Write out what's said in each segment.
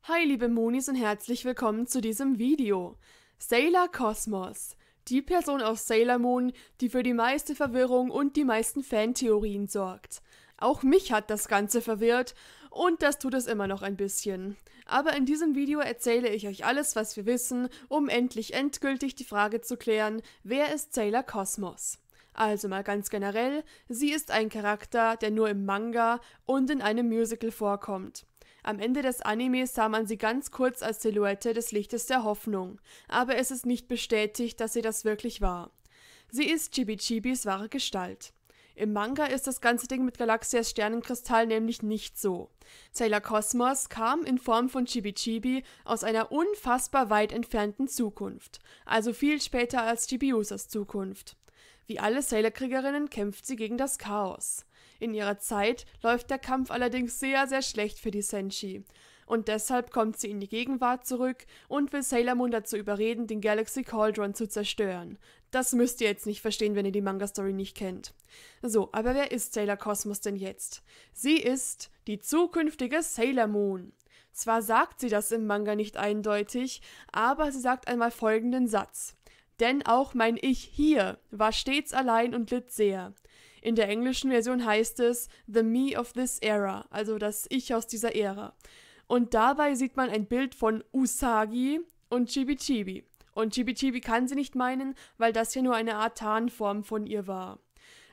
Hi liebe Monis und herzlich willkommen zu diesem Video. Sailor Cosmos, die Person aus Sailor Moon, die für die meiste Verwirrung und die meisten Fantheorien sorgt. Auch mich hat das Ganze verwirrt und das tut es immer noch ein bisschen. Aber in diesem Video erzähle ich euch alles, was wir wissen, um endlich endgültig die Frage zu klären, wer ist Sailor Cosmos? Also mal ganz generell, sie ist ein Charakter, der nur im Manga und in einem Musical vorkommt. Am Ende des Animes sah man sie ganz kurz als Silhouette des Lichtes der Hoffnung, aber es ist nicht bestätigt, dass sie das wirklich war. Sie ist Chibi Chibis wahre Gestalt. Im Manga ist das ganze Ding mit Galaxias Sternenkristall nämlich nicht so. Sailor Cosmos kam in Form von Chibi Chibi aus einer unfassbar weit entfernten Zukunft, also viel später als Chibiusas Zukunft. Wie alle Sailor-Kriegerinnen kämpft sie gegen das Chaos. In ihrer Zeit läuft der Kampf allerdings sehr, sehr schlecht für die Senshi. Und deshalb kommt sie in die Gegenwart zurück und will Sailor Moon dazu überreden, den Galaxy Cauldron zu zerstören. Das müsst ihr jetzt nicht verstehen, wenn ihr die Manga-Story nicht kennt. So, aber wer ist Sailor Cosmos denn jetzt? Sie ist die zukünftige Sailor Moon. Zwar sagt sie das im Manga nicht eindeutig, aber sie sagt einmal folgenden Satz. Denn auch mein Ich hier war stets allein und litt sehr. In der englischen Version heißt es The Me of this Era, also das Ich aus dieser Ära. Und dabei sieht man ein Bild von Usagi und Chibi Chibi. Und Chibi Chibi kann sie nicht meinen, weil das ja nur eine Art Tarnform von ihr war.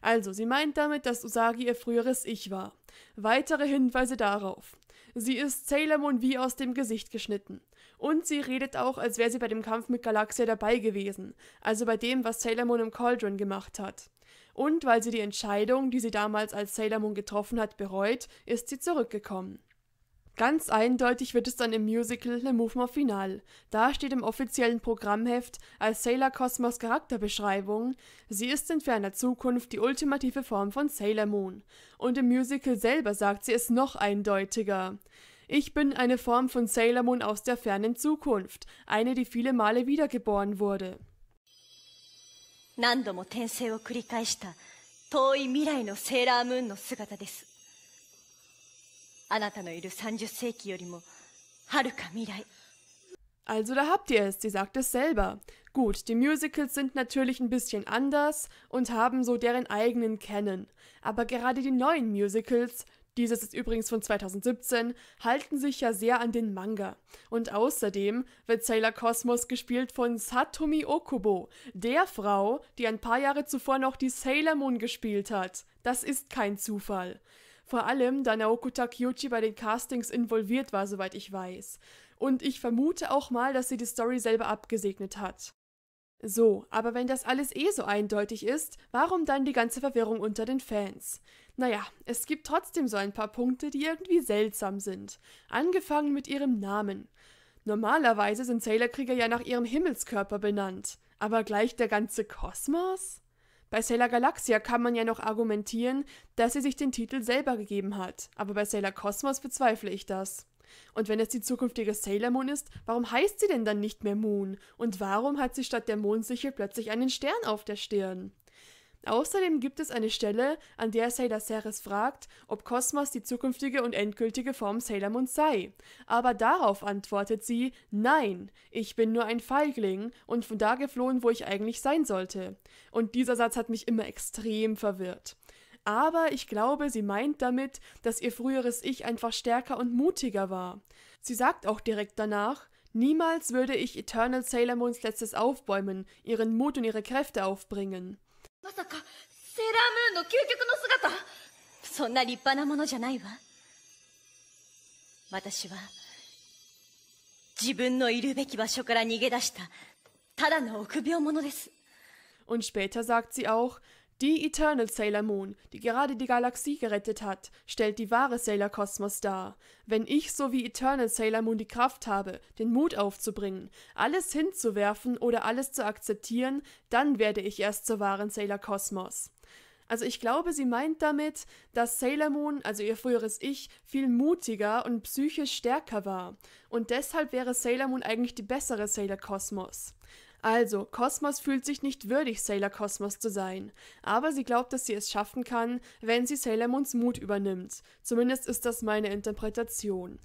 Also, sie meint damit, dass Usagi ihr früheres Ich war. Weitere Hinweise darauf. Sie ist Sailor Moon wie aus dem Gesicht geschnitten. Und sie redet auch, als wäre sie bei dem Kampf mit Galaxia dabei gewesen, also bei dem, was Sailor Moon im Cauldron gemacht hat. Und weil sie die Entscheidung, die sie damals als Sailor Moon getroffen hat, bereut, ist sie zurückgekommen. Ganz eindeutig wird es dann im Musical Le Mouvement Final. Da steht im offiziellen Programmheft als Sailor Cosmos Charakterbeschreibung, sie ist in ferner Zukunft die ultimative Form von Sailor Moon. Und im Musical selber sagt sie es noch eindeutiger. Ich bin eine Form von Sailor Moon aus der fernen Zukunft, eine, die viele Male wiedergeboren wurde. 何度も転生を繰り返した遠い未来のセーラームーンの姿です。あなたのいる30世紀よりもはるか未来。Also da habt ihr es, sie sagt es selber. Gut, die Musicals sind natürlich ein bisschen anders und haben so deren eigenen Canon. Aber gerade die neuen Musicals, dieses ist übrigens von 2017, halten sich ja sehr an den Manga. Und außerdem wird Sailor Cosmos gespielt von Satomi Okubo, der Frau, die ein paar Jahre zuvor noch die Sailor Moon gespielt hat. Das ist kein Zufall. Vor allem, da Naoko Takeuchi bei den Castings involviert war, soweit ich weiß. Und ich vermute auch mal, dass sie die Story selber abgesegnet hat. So, aber wenn das alles so eindeutig ist, warum dann die ganze Verwirrung unter den Fans? Naja, es gibt trotzdem so ein paar Punkte, die irgendwie seltsam sind. Angefangen mit ihrem Namen. Normalerweise sind Sailor-Krieger ja nach ihrem Himmelskörper benannt. Aber gleich der ganze Kosmos? Bei Sailor Galaxia kann man ja noch argumentieren, dass sie sich den Titel selber gegeben hat. Aber bei Sailor Cosmos bezweifle ich das. Und wenn es die zukünftige Sailor Moon ist, warum heißt sie denn dann nicht mehr Moon? Und warum hat sie statt der Mondsichel plötzlich einen Stern auf der Stirn? Außerdem gibt es eine Stelle, an der Sailor Ceres fragt, ob Cosmos die zukünftige und endgültige Form Sailor Moon sei. Aber darauf antwortet sie, nein, ich bin nur ein Feigling und von da geflohen, wo ich eigentlich sein sollte. Und dieser Satz hat mich immer extrem verwirrt. Aber ich glaube, sie meint damit, dass ihr früheres Ich einfach stärker und mutiger war. Sie sagt auch direkt danach, niemals würde ich Eternal Sailor Moons letztes aufbäumen, ihren Mut und ihre Kräfte aufbringen. まさかセーラームーンの究極の姿。そんな立派なものじゃないわ。私は自分のいるべき場所から逃げ出したただの臆病者です。 Und später sagt sie auch, die Eternal Sailor Moon, die gerade die Galaxie gerettet hat, stellt die wahre Sailor Cosmos dar. Wenn ich so wie Eternal Sailor Moon die Kraft habe, den Mut aufzubringen, alles hinzuwerfen oder alles zu akzeptieren, dann werde ich erst zur wahren Sailor Cosmos. Also ich glaube, sie meint damit, dass Sailor Moon, also ihr früheres Ich, viel mutiger und psychisch stärker war. Und deshalb wäre Sailor Moon eigentlich die bessere Sailor Cosmos. Also, Cosmos fühlt sich nicht würdig, Sailor Cosmos zu sein, aber sie glaubt, dass sie es schaffen kann, wenn sie Sailor Moons Mut übernimmt. Zumindest ist das meine Interpretation.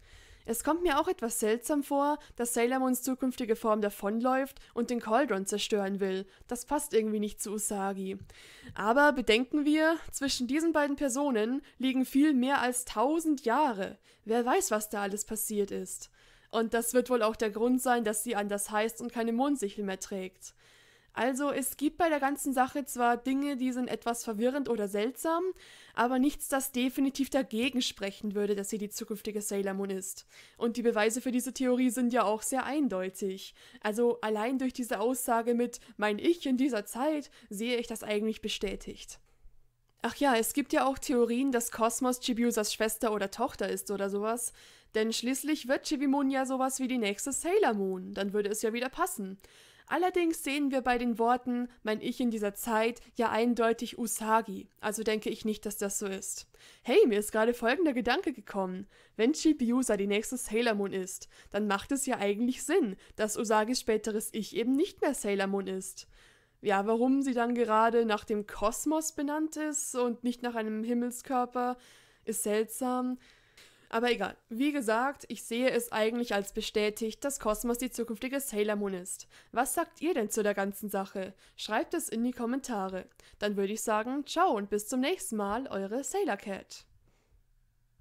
Es kommt mir auch etwas seltsam vor, dass Sailor Moons zukünftige Form davonläuft und den Cauldron zerstören will. Das passt irgendwie nicht zu Usagi. Aber bedenken wir, zwischen diesen beiden Personen liegen viel mehr als 1000 Jahre. Wer weiß, was da alles passiert ist. Und das wird wohl auch der Grund sein, dass sie anders heißt und keine Mondsichel mehr trägt. Also es gibt bei der ganzen Sache zwar Dinge, die sind etwas verwirrend oder seltsam, aber nichts, das definitiv dagegen sprechen würde, dass sie die zukünftige Sailor Moon ist. Und die Beweise für diese Theorie sind ja auch sehr eindeutig. Also allein durch diese Aussage mit „mein Ich in dieser Zeit" sehe ich das eigentlich bestätigt. Ach ja, es gibt ja auch Theorien, dass Cosmos Chibusas Schwester oder Tochter ist oder sowas. Denn schließlich wird Chibimun ja sowas wie die nächste Sailor Moon. Dann würde es ja wieder passen. Allerdings sehen wir bei den Worten „mein Ich in dieser Zeit" ja eindeutig Usagi, also denke ich nicht, dass das so ist. Hey, mir ist gerade folgender Gedanke gekommen. Wenn Chibiusa die nächste Sailor Moon ist, dann macht es ja eigentlich Sinn, dass Usagis späteres Ich eben nicht mehr Sailor Moon ist. Ja, warum sie dann gerade nach dem Kosmos benannt ist und nicht nach einem Himmelskörper, ist seltsam. Aber egal, wie gesagt, ich sehe es eigentlich als bestätigt, dass Cosmos die zukünftige Sailor Moon ist. Was sagt ihr denn zu der ganzen Sache? Schreibt es in die Kommentare. Dann würde ich sagen, ciao und bis zum nächsten Mal, eure Sailor Cat.